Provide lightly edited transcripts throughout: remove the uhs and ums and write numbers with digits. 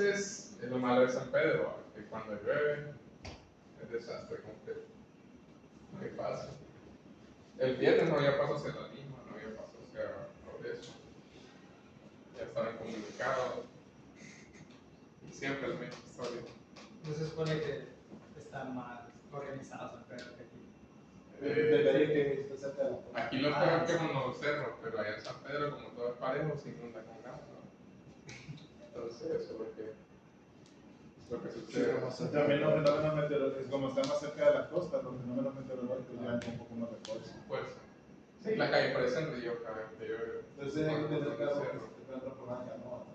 Entonces, lo malo de San Pedro, que cuando llueve, es desastre completo. No hay paso. El viernes no había paso hacia la Lima, no había paso hacia Progreso. Ya estaban comunicados. Siempre la misma historia. No se supone que está más organizado San Pedro que aquí. Aquí lo peor que con los cerros, pero allá en San Pedro, como todo es parejo, se inunda con agua. Entonces, eso es lo que sucede. También los fenómenos meteorológicos, como está más cerca de la costa, los fenómenos meteorológicos ya dan un poco más de fuerza. Sí, la calle parece en río cada vez que llueve. Entonces hay que tener claro que se puede entrar por la canoa.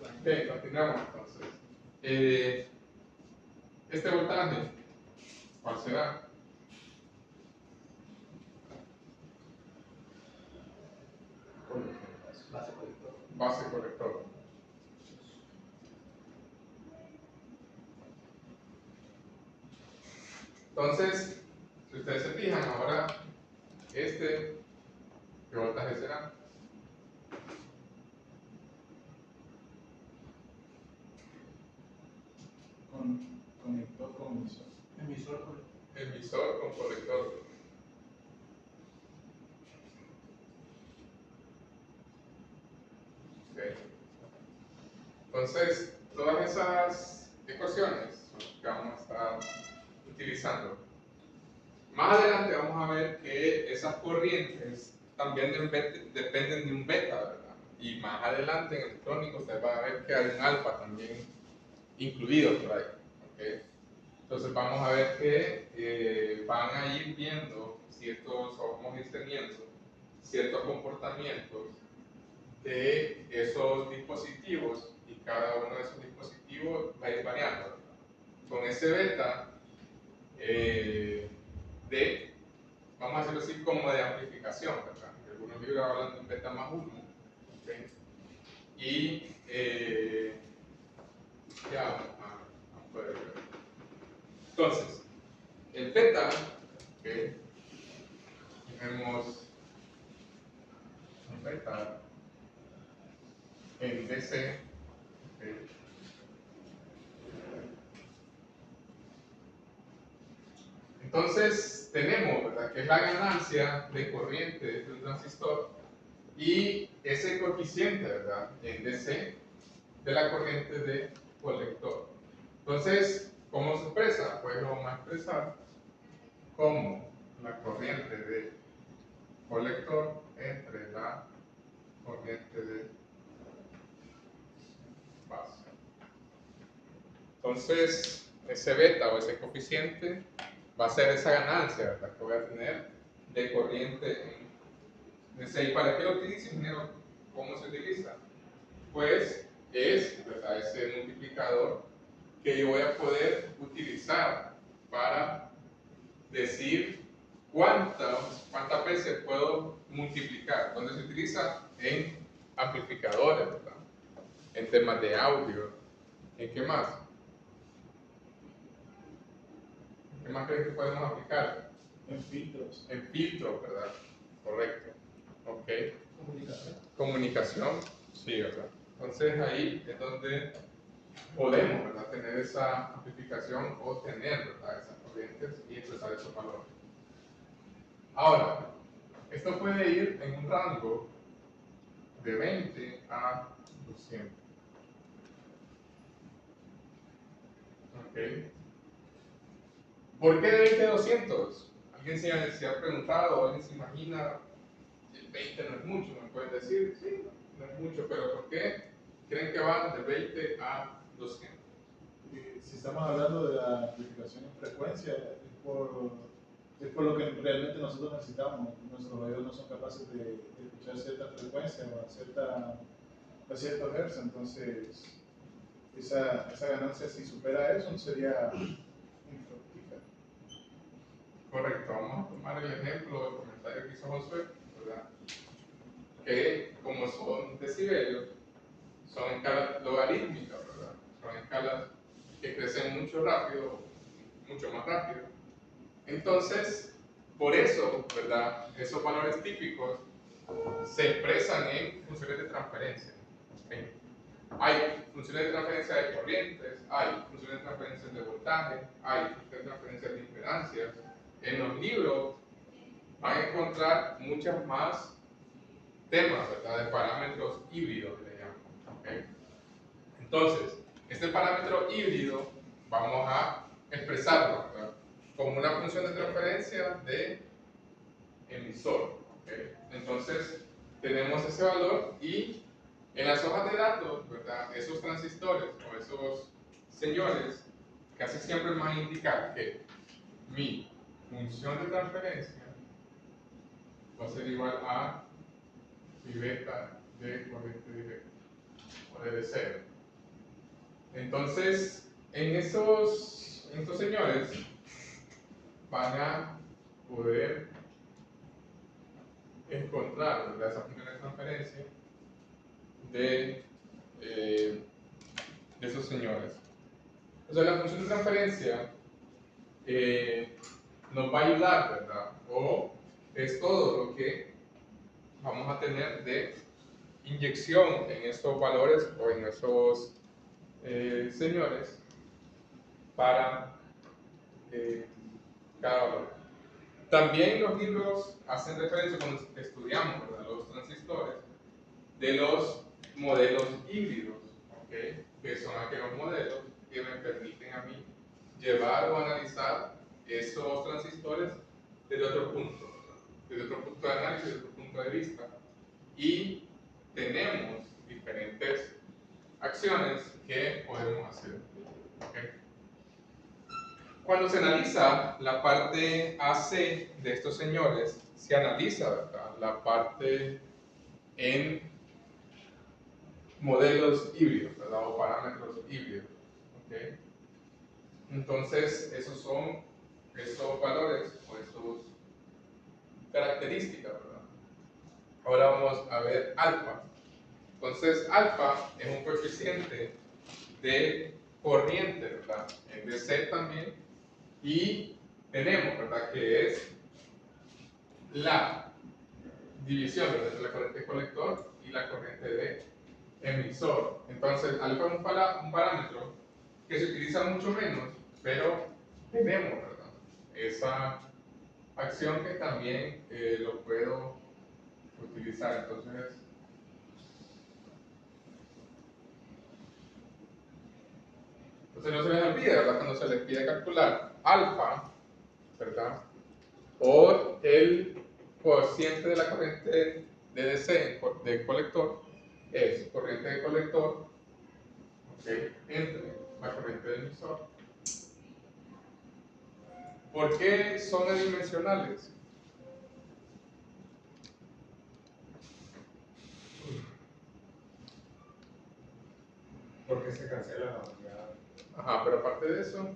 Ok, continuamos entonces. Este voltaje, ¿cuál será? Base colector. Entonces, si ustedes se fijan, ahora ¿qué voltaje será? Conector con emisor. Emisor con colector. Okay. Entonces, todas esas ecuaciones son las que vamos a estar utilizando. Más adelante vamos a ver que esas corrientes también dependen de un beta, ¿verdad? Y más adelante en electrónico ustedes van a ver que hay un alfa también incluido por ahí. ¿Okay? Entonces vamos a ver que van a ir viendo vamos a ir teniendo ciertos comportamientos de esos dispositivos y cada uno de esos dispositivos va a ir variando, ¿verdad? Con ese beta vamos a hacerlo así como de amplificación, ¿verdad? Algunos libros hablan de un beta más 1, ¿okay? Y ya vamos a poder ver. Entonces, el beta, ¿okay? Tenemos un beta en DC, ¿okay? Entonces tenemos, ¿verdad?, que es la ganancia de corriente de un transistor y ese coeficiente, ¿verdad?, en DC de la corriente de colector. Entonces, ¿cómo se expresa? Pues lo vamos a expresar como la corriente de colector entre la corriente de base. Entonces, ese beta o ese coeficiente va a ser esa ganancia, ¿verdad?, que voy a tener de corriente en DC. ¿Y para qué lo utilizo, ingeniero? ¿Cómo se utiliza? Pues es, ¿verdad?, ese multiplicador que yo voy a poder utilizar para decir cuántas veces puedo multiplicar. ¿Dónde se utiliza? En amplificadores, ¿verdad?, en temas de audio. ¿En qué más? ¿Qué más creen que podemos aplicar? En filtros. En filtros, ¿verdad? Correcto. Ok. Comunicación, sí, ¿verdad? Entonces ahí es donde podemos, ¿verdad?, tener esa amplificación o tener, ¿verdad?, esas corrientes y expresar esos valores. Ahora, esto puede ir en un rango de 20 a 200. ¿Ok? ¿Por qué de 20 a 200? ¿Alguien se ha preguntado o alguien se imagina que el 20 no es mucho? ¿Me pueden decir? Sí, no es mucho, pero ¿por qué creen que van de 20 a 200? Si estamos hablando de la amplificación en frecuencia, es por lo que realmente nosotros necesitamos. Nuestros oídos no son capaces de escuchar cierta frecuencia o a ciertos hertz, entonces esa ganancia, si supera eso, sería infructífera. Correcto, vamos a tomar el ejemplo del comentario que hizo Josué, ¿verdad?, que como son decibelios, son escalas logarítmicas, ¿verdad?, son escalas que crecen mucho más rápido. Entonces, por eso, ¿verdad?, esos valores típicos se expresan en funciones de transferencia. ¿Okay? Hay funciones de transferencia de corrientes, hay funciones de transferencia de voltaje, hay funciones de transferencia de impedancias. En los libros van a encontrar muchos más temas, ¿verdad? De parámetros híbridos, le llaman. ¿Okay? Entonces, este parámetro híbrido vamos a expresarlo, ¿verdad? Como una función de transferencia de emisor. ¿Okay? Entonces, tenemos ese valor y en las hojas de datos, ¿verdad? Esos transistores o esos señores casi siempre me van a indicar que mi función de transferencia va a ser igual a mi beta de corriente directa o de cero. Entonces, en estos señores van a poder encontrar, ¿verdad? Esa función de transferencia de esos señores. Entonces, la función de transferencia nos va a ayudar, ¿verdad? O es todo lo que vamos a tener de inyección en estos valores o en esos señores para cada valor. También los libros hacen referencia cuando estudiamos, ¿verdad? Los transistores de los modelos híbridos, ¿okay? Que son aquellos modelos que me permiten a mí llevar o analizar esos transistores desde otro punto, ¿verdad? Desde otro punto de análisis, desde otro punto de vista. Y tenemos diferentes acciones que podemos hacer. ¿Okay? Cuando se analiza la parte AC de estos señores, se analiza, ¿verdad? La parte en modelos híbridos, ¿verdad? O parámetros híbridos. ¿Okay? Entonces, esos son esos valores o esas características, ¿verdad? Ahora vamos a ver alfa. Entonces, alfa es un coeficiente de corriente, ¿verdad? En DC también. Y tenemos, ¿verdad? Que es la división, ¿verdad? Entre la corriente de colector y la corriente de emisor. Entonces, alfa es un parámetro que se utiliza mucho menos, pero tenemos, ¿verdad? Esa acción que también lo puedo utilizar. Entonces, no se les olvide, ¿verdad? Cuando se les pide calcular alfa, ¿verdad? O el cociente de la corriente de DC de colector es corriente de colector, ¿okay? Entre la corriente de emisor. ¿Por qué son adimensionales? Porque se cancela la unidad. Ajá, pero aparte de eso,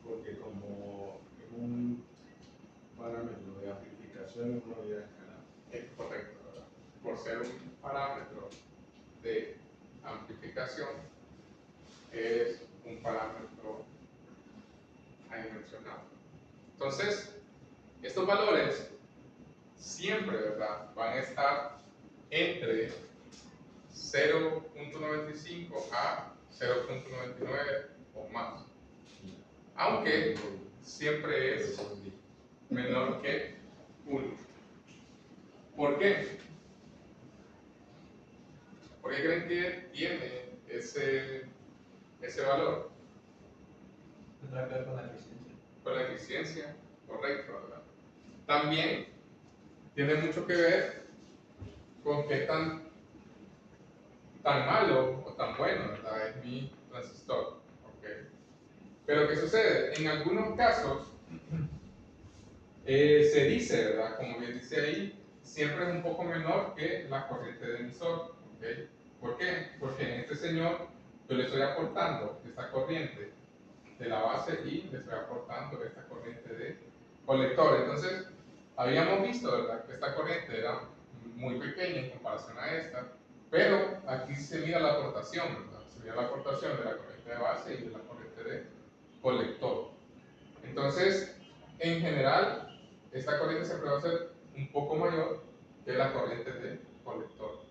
Porque como es un parámetro de amplificación es una unidad escalar. es correcto, ¿verdad? Por ser un parámetro de amplificación, es un parámetro adimensional. Entonces, estos valores siempre, ¿verdad? Van a estar entre 0.95 a 0.99 o más. Aunque siempre es menor que 1. ¿Por qué? ¿Por qué creen que tiene ese valor? Tendrá que ver con la eficiencia. Con la eficiencia, correcto, ¿verdad? También tiene mucho que ver con qué tan malo o tan bueno, ¿verdad? Es mi transistor. ¿Okay? Pero ¿qué sucede? En algunos casos se dice, ¿verdad? Como bien dice ahí, siempre es un poco menor que la corriente de emisor. ¿Okay? ¿Por qué? Porque en este señor yo le estoy aportando esta corriente de la base y le estoy aportando esta corriente de colector. Entonces, habíamos visto, ¿verdad? Que esta corriente era muy pequeña en comparación a esta, pero aquí se mira la aportación, ¿verdad? Se mira la aportación de la corriente de base y de la corriente de colector. Entonces, en general, esta corriente siempre va a ser un poco mayor que la corriente de colector.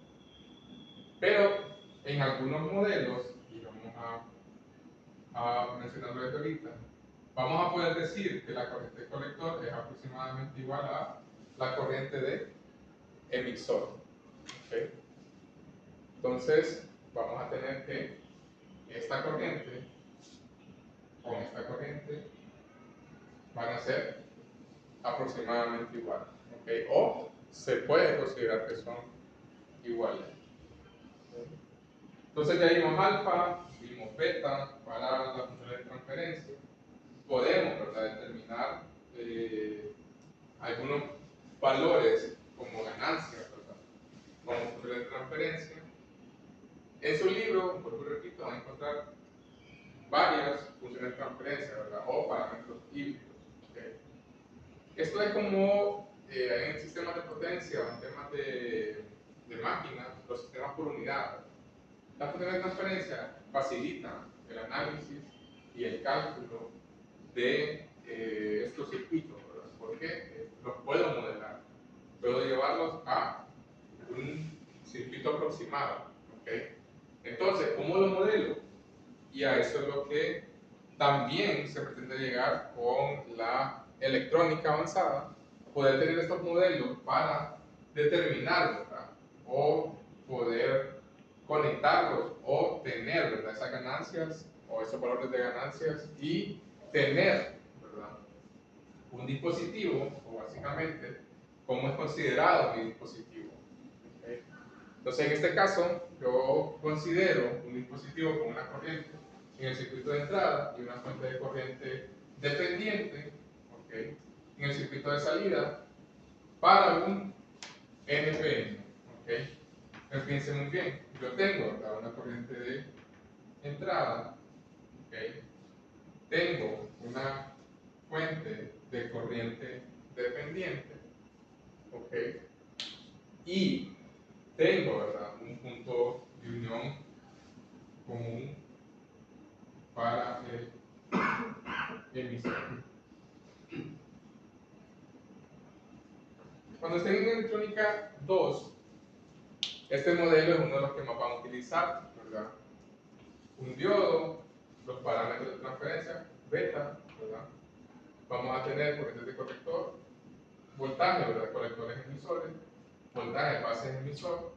Pero en algunos modelos, y vamos a mencionarlo desde ahorita, vamos a poder decir que la corriente de colector es aproximadamente igual a la corriente de emisor. ¿Okay? Entonces, vamos a tener que esta corriente con esta corriente van a ser aproximadamente iguales. ¿Okay? O se puede considerar que son iguales. ¿Okay? Entonces ya vimos alfa, vimos beta para la función de transferencia. Podemos, ¿verdad?, determinar algunos valores como ganancias, ¿verdad?, como función de transferencia. En su libro, por repito, van a encontrar varias funciones de transferencia, ¿verdad?, o parámetros híbridos. ¿Okay? Esto es como en sistemas de potencia o en temas de máquinas, los sistemas por unidad. Las funciones de transferencia facilitan el análisis y el cálculo de estos circuitos, ¿verdad? Porque los puedo modelar, puedo llevarlos a un circuito aproximado. ¿Okay? Entonces, ¿cómo lo modelo? Y a eso es lo que también se pretende llegar con la electrónica avanzada, poder tener estos modelos para determinar, ¿verdad?, o poder conectarlos o tener, ¿verdad?, esas ganancias o esos valores de ganancias y tener, ¿verdad?, un dispositivo, o básicamente, cómo es considerado mi dispositivo. ¿Okay? Entonces, en este caso, yo considero un dispositivo con una corriente en el circuito de entrada y una fuente de corriente dependiente, ¿okay?, en el circuito de salida para un NPN. ¿Okay? Pero fíjense muy bien, yo tengo, ¿verdad?, una corriente de entrada, ¿okay?, tengo una fuente de corriente dependiente, ¿okay?, y tengo, ¿verdad?, un punto de unión común para el emisor. Cuando estén en electrónica 2, este modelo es uno de los que más van a utilizar, ¿verdad? Un diodo, los parámetros de transferencia, beta, ¿verdad? Vamos a tener corrientes de colector, voltaje, ¿verdad?, colectores emisores, voltaje base emisor,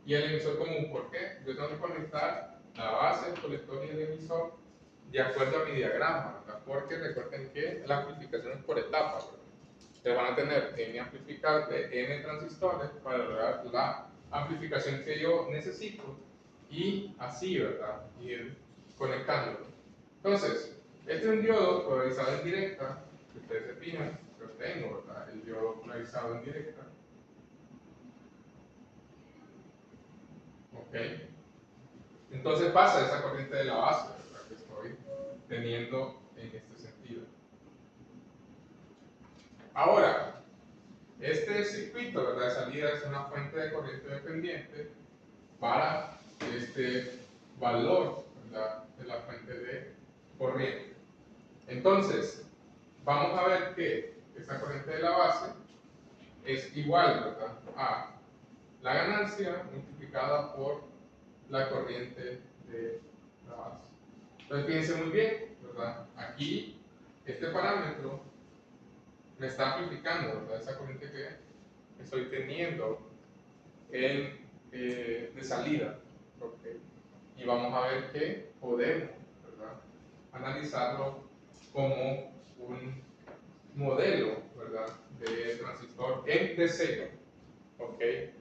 y el emisor común. ¿Por qué? Yo tengo que conectar la base, el colector y el emisor de acuerdo a mi diagrama, ¿verdad? Porque recuerden que la amplificación es por etapas, ¿verdad? Ustedes van a tener n amplificar de n transistores para lograr la amplificación que yo necesito y así, ¿verdad?, ir conectándolo. Entonces, este es un diodo polarizado en directa, que ustedes se fijan, yo tengo, ¿verdad?, el diodo polarizado en directa. ¿Ok? Entonces pasa esa corriente de la base, ¿verdad?, que estoy teniendo en este sentido. Ahora, este circuito, ¿verdad?, de salida es una fuente de corriente dependiente para este valor, ¿verdad?, de la fuente de corriente. Entonces, vamos a ver que esta corriente de la base es igual, ¿verdad?, a la ganancia multiplicada por la corriente de la base. Entonces, fíjense muy bien, ¿verdad? Aquí, este parámetro me está amplificando, ¿verdad?, esa corriente que estoy teniendo de salida. ¿Okay? Y vamos a ver que podemos, ¿verdad?, analizarlo como un modelo, ¿verdad?, de transistor en diseño. ¿Okay?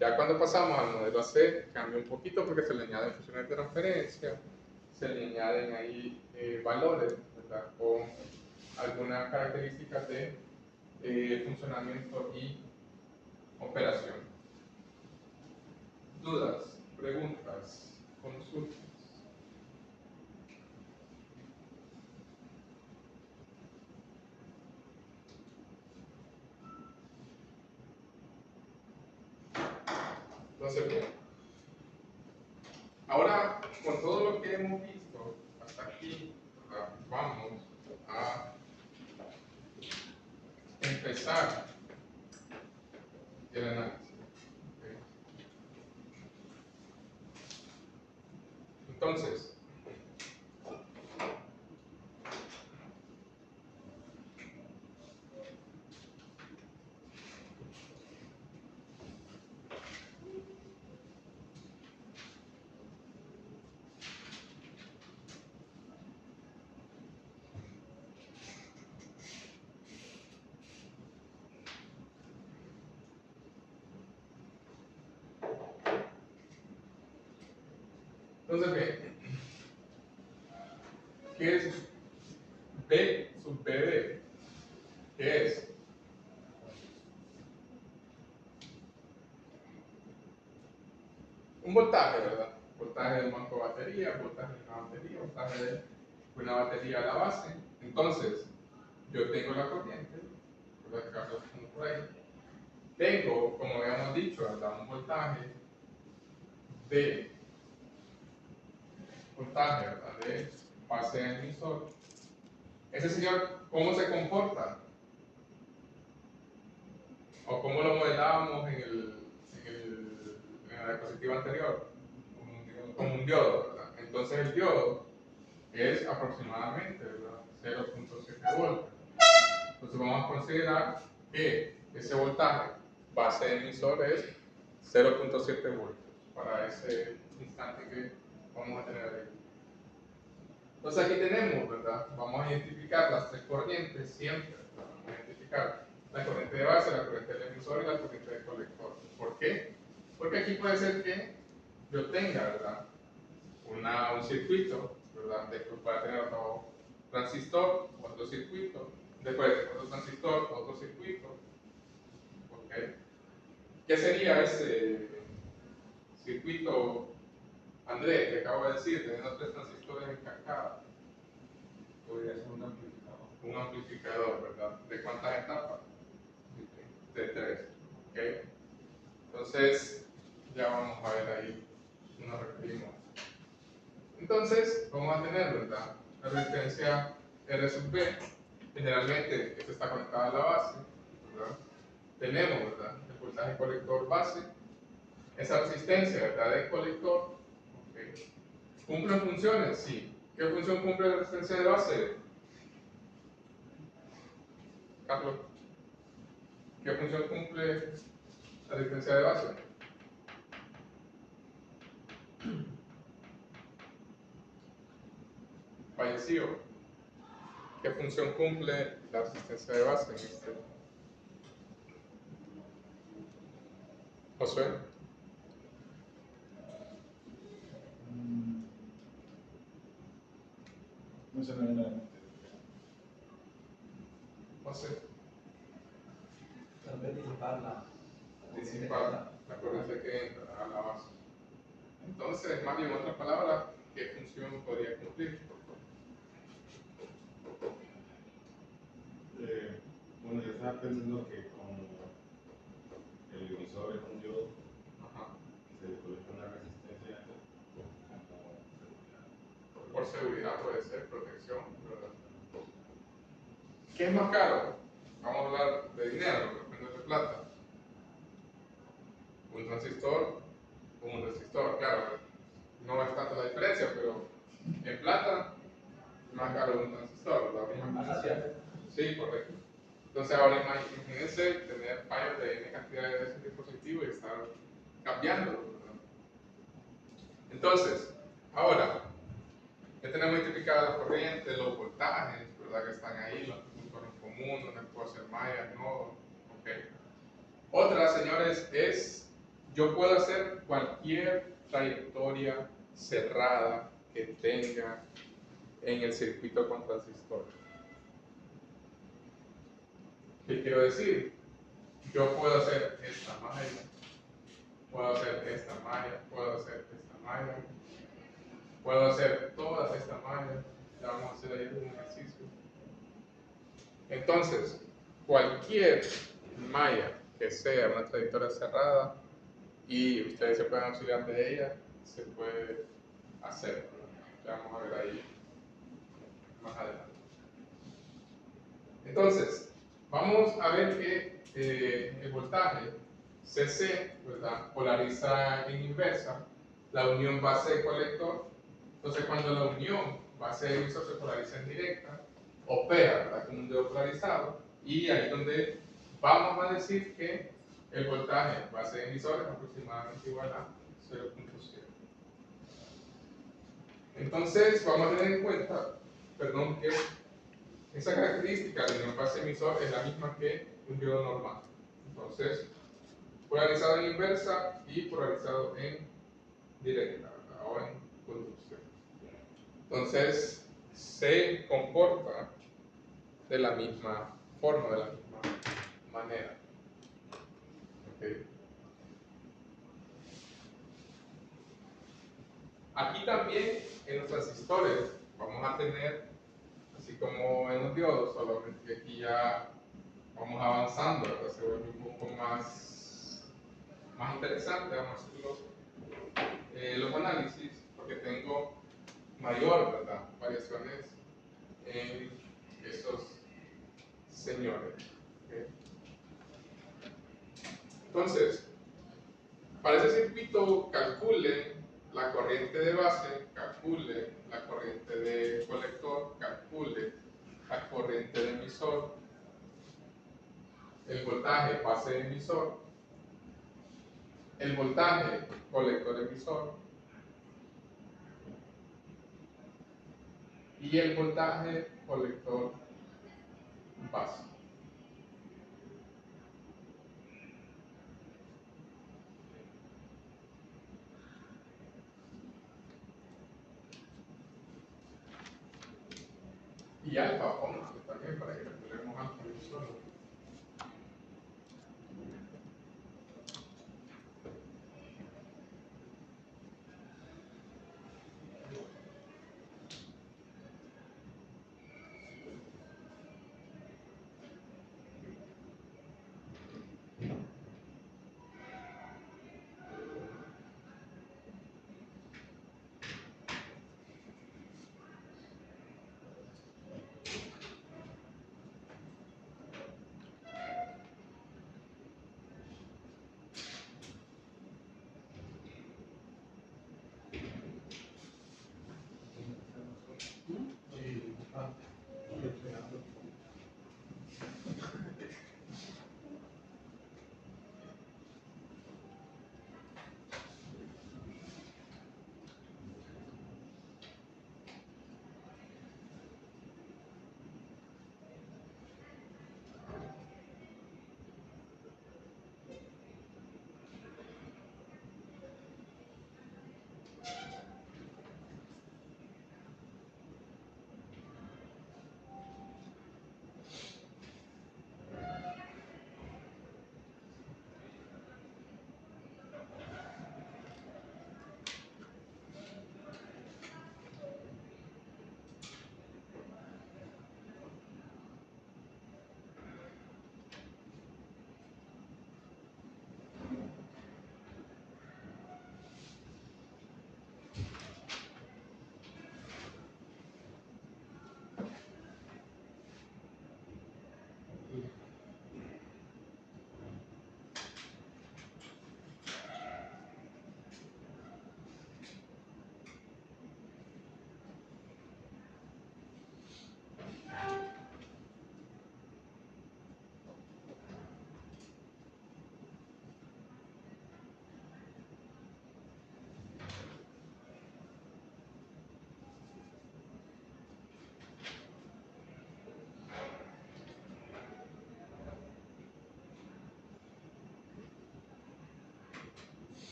Ya cuando pasamos al modelo AC cambia un poquito porque se le añaden funciones de transferencia, se le añaden ahí valores, ¿verdad?, con algunas características de funcionamiento y operación. ¿Dudas? ¿Preguntas? ¿Consultas? Entonces, bien. Ahora, con todo lo que hemos visto hasta aquí, ¿verdad?, vamos a empezar el análisis. ¿Okay? Entonces, bien, ¿qué es B sub BD? ¿Qué es? Un voltaje, ¿verdad? Voltaje del banco de batería, voltaje de una batería, voltaje de una batería a la base. Entonces, yo tengo la corriente, ¿verdad? Acá lo pongo por ahí. Tengo, como habíamos dicho, ¿verdad? Un voltaje de ¿verdad? De base emisor. Ese señor, ¿cómo se comporta? ¿O cómo lo modelábamos en la diapositiva anterior? Como un diodo, ¿verdad? Entonces el diodo es aproximadamente, ¿verdad? 0.7 voltios. Entonces vamos a considerar que ese voltaje base emisor es 0.7 voltios para ese instante que vamos a tener ahí. Entonces aquí tenemos, ¿verdad? Vamos a identificar las tres corrientes siempre, ¿verdad? Vamos a identificar la corriente de base, la corriente del emisor y la corriente del colector. ¿Por qué? Porque aquí puede ser que yo tenga, ¿verdad? Un circuito, ¿verdad? Para tener otro transistor, otro circuito, después otro transistor, otro circuito. ¿Ok? ¿Qué sería ese circuito, Andrés, que acabo de decir, teniendo tres transistores encajados? Podría ser un amplificador. Un amplificador, ¿verdad? ¿De cuántas etapas? De tres. ¿Ok? Entonces, ya vamos a ver ahí, nos referimos. Entonces, vamos a tener, ¿verdad? La resistencia R sub B, generalmente esta está conectada a la base, ¿verdad? Tenemos, ¿verdad? El voltaje colector base, esa resistencia, ¿verdad? Del colector, ¿okay? ¿Cumple funciones? Sí. ¿Qué función cumple la resistencia de base? Carlos, ¿qué función cumple la resistencia de base? Fallecido. ¿Qué función cumple la resistencia de base en este? Josué. No se me viene a la mente. José. Tal vez disiparla. Disipar la corriente que entra a la base. Entonces, más bien, en otras palabras, ¿qué función podría cumplir? Bueno, yo estaba pensando que como el emisor es un diodo, Ajá. se le coloca una resistencia como Por seguridad puede ser, protección, ¿verdad? ¿Qué es más caro? Vamos a hablar de dinero, depende de plata. Un transistor o un resistor, claro, no es tanta la diferencia, pero en plata es más caro un transistor, ¿verdad? Sí, correcto. Entonces ahora imagínense tener fallos de N cantidad de ese dispositivo y estar cambiándolo, ¿verdad? Entonces, ahora, ya tenemos identificadas las corrientes, los voltajes, ¿verdad? Que están ahí, los puntos en común, donde puedo hacer mallas, nodos, ¿ok? Otra, señores, es, yo puedo hacer cualquier trayectoria cerrada que tenga en el circuito con transistores. ¿Qué quiero decir? Yo puedo hacer esta malla, puedo hacer esta malla, puedo hacer esta malla, puedo hacer todas estas mallas. Ya vamos a hacer ahí un ejercicio. Entonces, cualquier malla que sea una trayectoria cerrada y ustedes se pueden auxiliar de ella, se puede hacer. Ya vamos a ver ahí más adelante. Entonces, vamos a ver que el voltaje CC, ¿verdad? Polariza en inversa la unión base-colector Entonces, cuando la unión base emisor se polariza en directa, opera, ¿verdad?, como un dedo polarizado, y ahí es donde vamos a decir que el voltaje base emisor es aproximadamente igual a 0.7. Entonces, vamos a tener en cuenta, perdón, que esa característica de unión base emisor es la misma que un diodo normal. Entonces, polarizado en inversa y polarizado en directa, ¿verdad?, o en conducción. Entonces, se comporta de la misma forma, de la misma manera. ¿Okay? Aquí también, en los transistores, vamos a tener, así como en los diodos, solamente que aquí ya vamos avanzando, ¿verdad? Se vuelve un poco más interesante, vamos a hacer los análisis, porque tengo mayor, ¿verdad?, variaciones en esos señores. ¿Okay? Entonces, para ese circuito, calcule la corriente de base, calcule la corriente de colector, calcule la corriente de emisor, el voltaje base emisor, el voltaje colector emisor y el voltaje colector base. Y alfa, póngale también para que calculemos alfa emisor.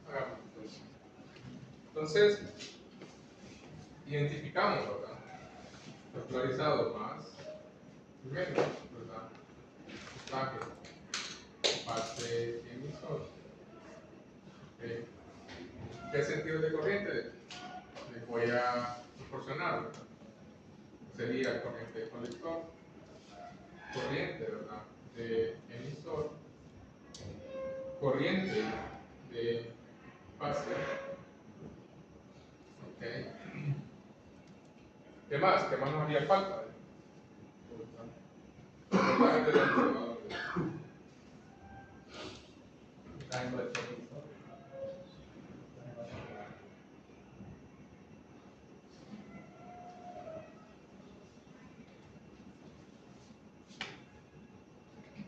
Hagamos entonces, identificamos, ¿verdad?, los polarizados más menos, ¿verdad?, voltaje base emisor. ¿Okay? ¿Qué sentido de corriente les voy a proporcionar, ¿verdad? sería corriente de colector, corriente, ¿verdad?, de emisor, corriente de base. Ok. ¿Qué más? ¿Qué más nos haría falta? Voltaje del alternador. Rango de emisor.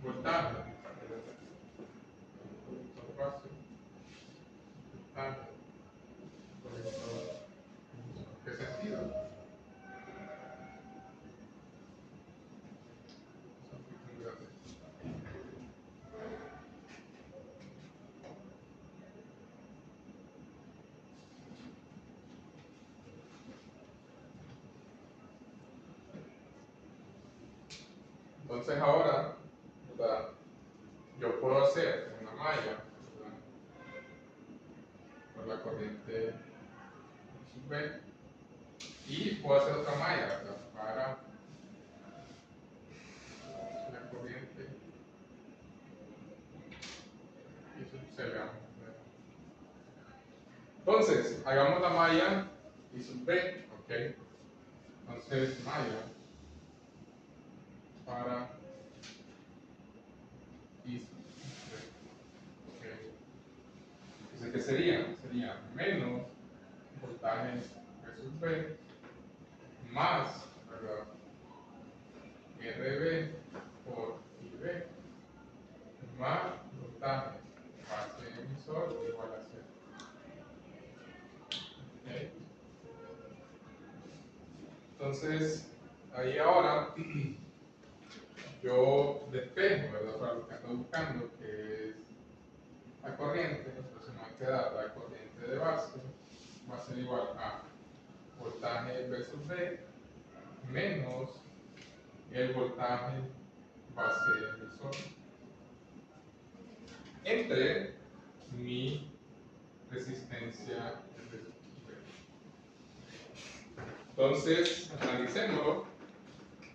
Voltaje. Colector base. Voltaje. Colector. ¿Qué sentido? Son muy grandes. Entonces ahora, ¿verdad?, yo puedo hacer una malla, ¿verdad?, por la corriente sub B, y puedo hacer otra malla, ¿verdad?, para la corriente y sub C, ¿verdad? Entonces, hagamos la malla y sub B, ¿ok? Entonces, malla para y sub B, ¿ok? Entonces, ¿qué sería? Sería menos voltaje de sub B más, ¿verdad?, RB por IB más voltaje base emisor igual a 0. ¿Ok? Entonces, ahí ahora yo despejo, ¿verdad?, para lo que ando buscando, que es la corriente. Entonces me va a quedar la corriente de base, va a ser igual a voltaje versus B menos el voltaje base emisor entre mi resistencia versus B. Entonces, analicémoslo.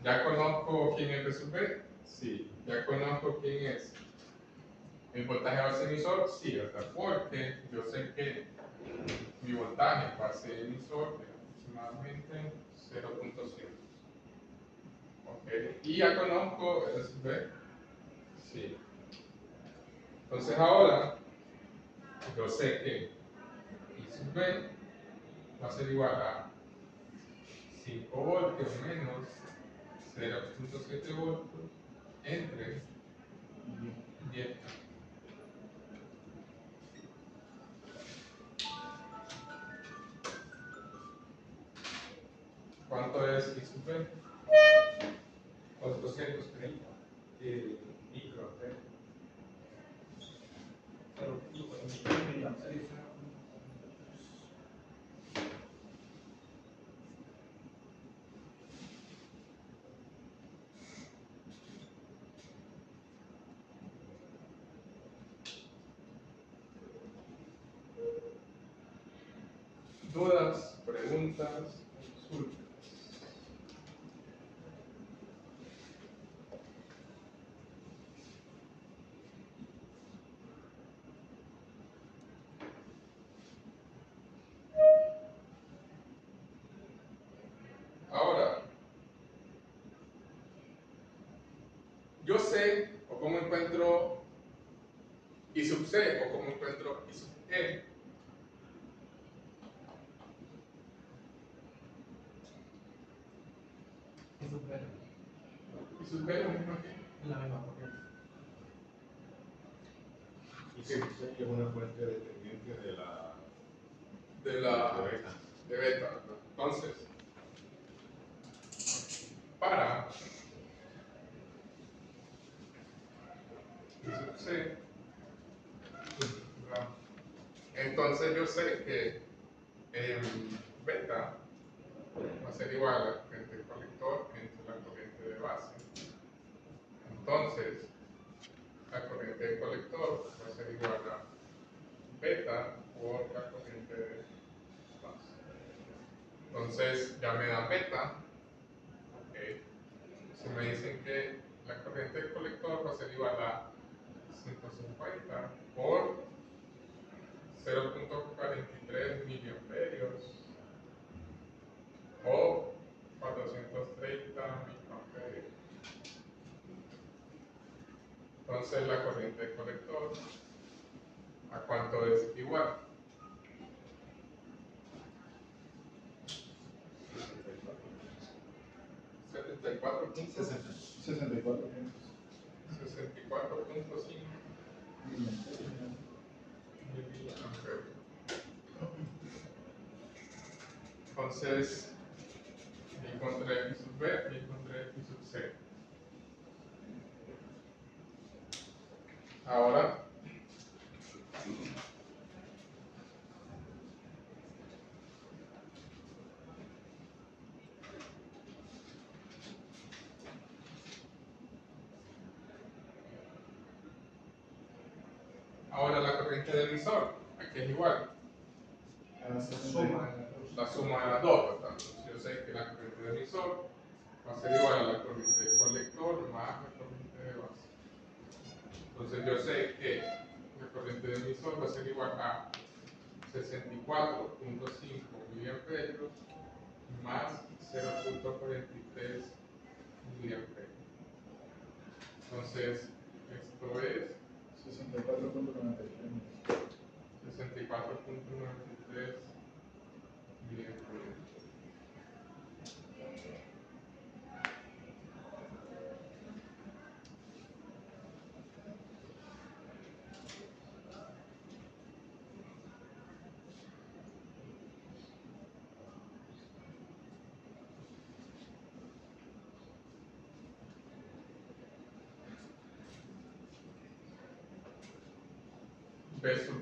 ¿Ya conozco quién es versus B? Sí. ¿Ya conozco quién es el voltaje base emisor? Sí, ¿verdad? Porque yo sé que mi voltaje base emisor es aproximadamente 0.100. ¿Ok? ¿Y ya conozco el versus B? Sí. Entonces ahora, yo sé que I sub B va a ser igual a 5 voltios menos 0.7 voltios entre 10. ¿Cuánto es I sub B? 430 microamperes. ¿Dudas, preguntas, consultas? Ahora, yo sé o cómo encuentro I sub C o cómo encuentro I sub E. Y supera. I sub B es lo mismo que Es la misma corriente. Y si usted es una fuente dependiente de la de la de beta. de beta, ¿verdad? Entonces, para I sub C, ¿verdad?, entonces yo sé que beta va a ser igual a la corriente del colector entre la corriente de base. Entonces, la corriente del colector va a ser igual a beta por la corriente de base. Entonces, ya me da beta, Si me dicen que la corriente del colector va a ser igual a 150 por 0.43 miliamperios o 430 microamperios. Entonces la corriente del colector, ¿a cuánto es igual? 74.5 64 miliamperios. Entonces, mi contra X sub B, mi contra X sub C. Ahora, la corriente del emisor, aquí es igual. La suma de las dos, ¿verdad? Entonces, yo sé que la corriente del emisor va a ser igual a la corriente del colector más la corriente de base. Entonces yo sé que la corriente del emisor va a ser igual a 64.5 miliamperios más 0.43 miliamperios. Entonces, esto es 64.93. 64.93 miliamperios. Versus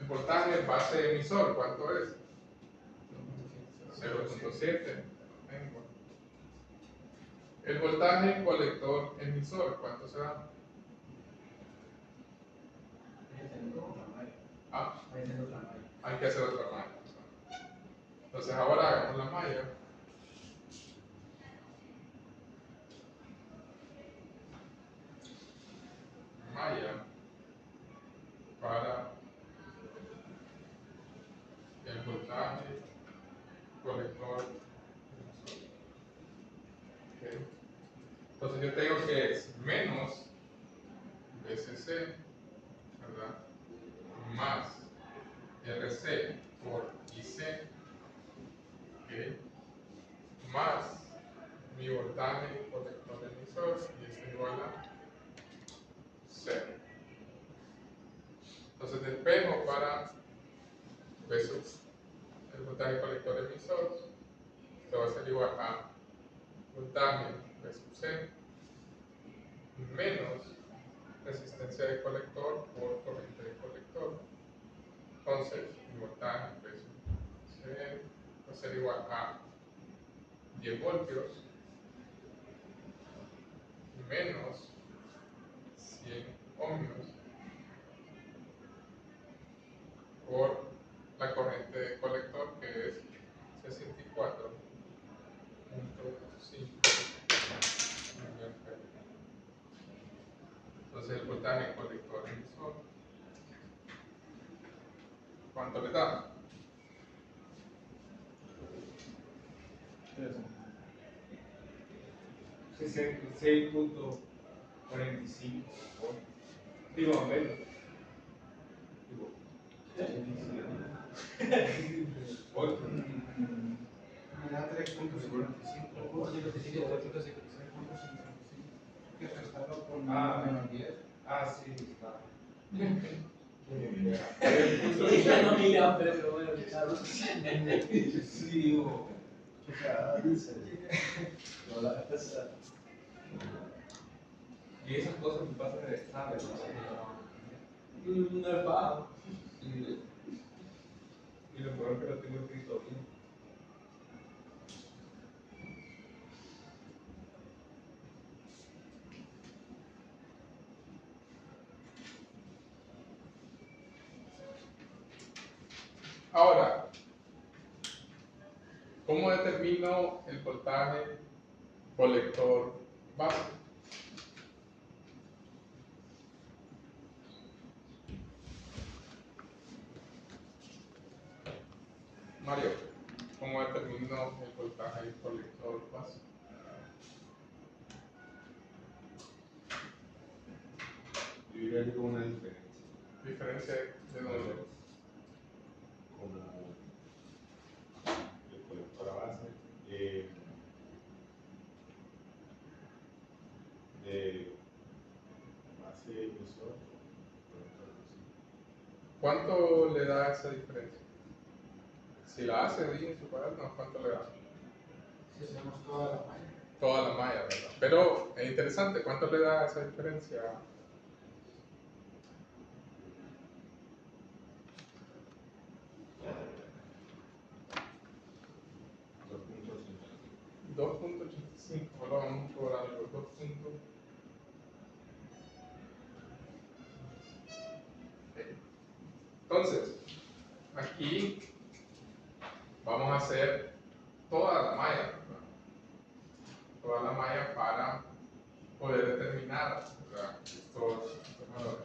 el voltaje base emisor, ¿cuánto es? 0.7. El voltaje colector emisor, ¿cuánto será? Ah, hay que hacer otra malla. Entonces ahora hagamos la malla. Malla para el voltaje colector emisor. Okay. Entonces yo tengo que es menos BCC, ¿verdad? Más RC por IC, ¿okay? Más mi voltaje colector emisor, y es igual a 0. Entonces despejo para versus el voltaje colector emisor, esto va a ser igual a voltaje versus C menos resistencia de colector por corriente de colector. Entonces, mi voltaje versus C va a ser igual a 10 voltios menos 100 ohmios por la corriente de colector, que es 64.5 miliamperios. Entonces el voltaje colector emisor, ¿cuánto le da? 66.45. Digo, a menos. Digo, 8. Me da 3.55. Que restarlo por menos 10. Sí, está. Ya no mira, pero bueno, claro. Sí, digo. Y esas cosas me pasan en el examen, ¿no? No es bajo. Y lo peor es que lo tengo escrito bien. Ahora, ¿cómo determino el voltaje colector base. Mario, ¿cómo determino el voltaje del colector base? Yo diría que con una diferencia. ¿Diferencia de dónde? Como el colector a base de base emisor, colector emisor. ¿Cuánto le da esa diferencia? Si la hace ahí en su cuaderno, ¿cuánto le da? Si hacemos toda la malla. Toda la malla, ¿verdad? Pero es interesante, ¿cuánto le da esa diferencia? $2.85. 2.85, ahora vamos a cobrar los 2 puntos. Entonces, aquí vamos a hacer toda la malla, ¿verdad? Toda la malla para poder determinar, ¿verdad?, estos valores.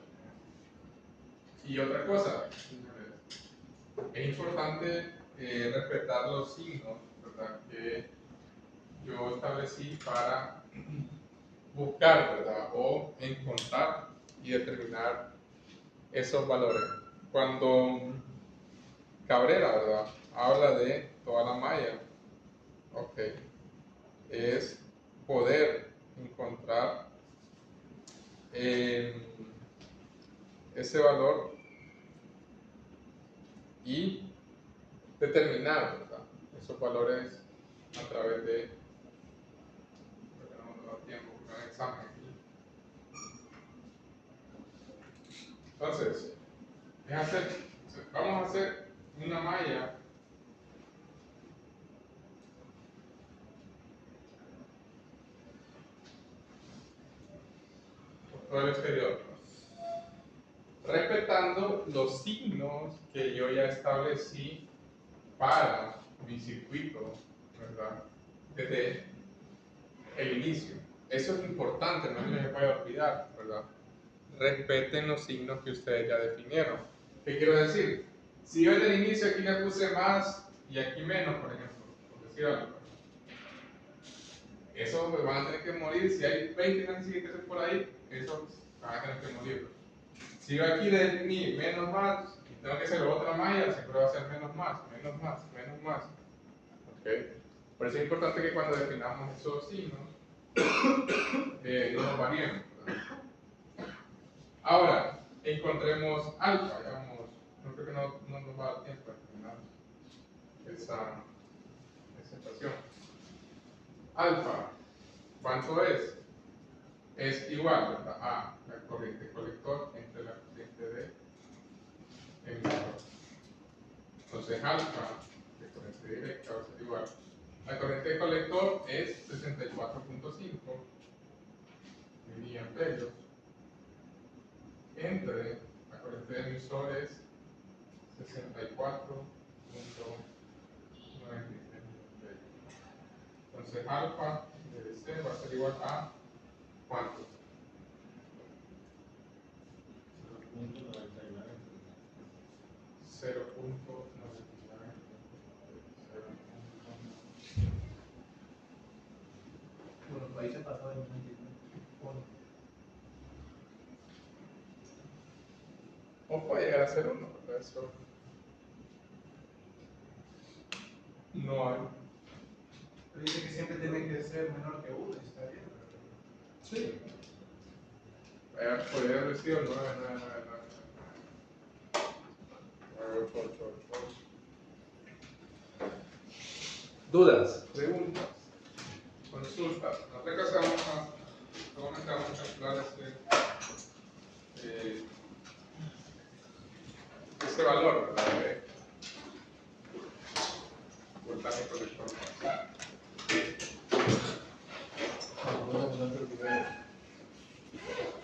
Y otra cosa, es importante respetar los signos, ¿verdad?, que yo establecí para buscar, ¿verdad?, o encontrar y determinar esos valores. Cuando Cabrera, ¿verdad?, habla de toda la malla, ok, es poder encontrar ese valor y determinar, ¿verdad?, esos valores a través de, porque no nos da tiempo, un examen aquí. Entonces, vamos a hacer una malla por todo el exterior, ¿no?, respetando los signos que yo ya establecí para mi circuito, ¿verdad?, desde el inicio. Eso es importante, no se les vaya a olvidar, ¿verdad? Respeten los signos que ustedes ya definieron. ¿Qué quiero decir? Si yo desde el inicio aquí le puse más y aquí menos, por ejemplo, por decir algo, eso pues, van a tener que morir. Si hay 20 que necesitan que hacer por ahí, eso van a tener que morir. Si yo aquí le definí menos más y tengo que hacer otra malla, siempre va a ser menos más, menos más, menos más. ¿Okay? Por eso es importante que cuando definamos esos signos, no nos variemos, ¿verdad? Ahora, encontremos alfa, digamos, no creo que no nos va a dar tiempo de terminar esa ecuación. Alfa, ¿cuánto es? Es igual, ¿verdad?, a la corriente colector entre la corriente de emisor. Entonces, alfa de corriente directa va a ser igual. La corriente de colector es 64.5 miliamperios entre la corriente de emisor es 64.96 miliamperios. Entonces, alfa de DC va a ser igual a ¿cuánto? 0.99. Bueno, los países pasados en 99. O puede llegar a ser 1, ¿verdad? Eso no hay. Pero dice que siempre tiene que ser menor que 1, está bien. Sí. Podría haber sido 999. 9888. ¿Dudas? Preguntas, consultas. Otra cosa solamente vamos a calcular este valor, ¿verdad?